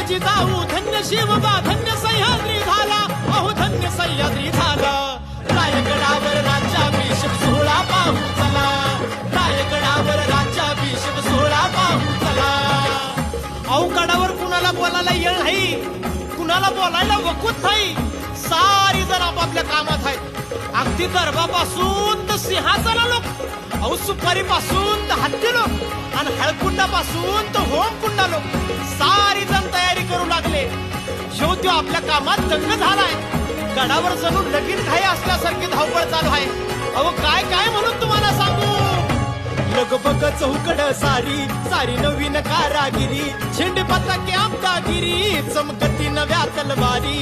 जिजाऊ धन्य शिवबा धन्य सह्याद्री झाला, अहो धन्य सह्याद्री झाला. रायगडावर राज्याभिषेक सोहळा पाहू चला, रायगडावर राज्याभिषेक सोहळा पाहू चला. अहो गडावर कुणाला बोलायला येळ नाही, कुणाला बोलायला वकूत नाही. सारी जण आपापल्या कामात आहेत. अगदी दरबापासून तर सिंहासना लोक, अहो सुपारीपासून तर हत्ती लोक आणि हळकुंडापासून तर होमकुंडा लोक सारी जण तयारी करू लागले. शेवटी आपल्या कामात दंग झालाय. गडावर जणू लगीन घाई असल्यासारखी धावपळ चालू आहे. अहो काय काय म्हणून तुम्हाला सांगू. लगबग चौकड सारी सारी नवीन कारागिरी, झेंडे पताके आमदागिरी, चमकती नव्या तलवारी.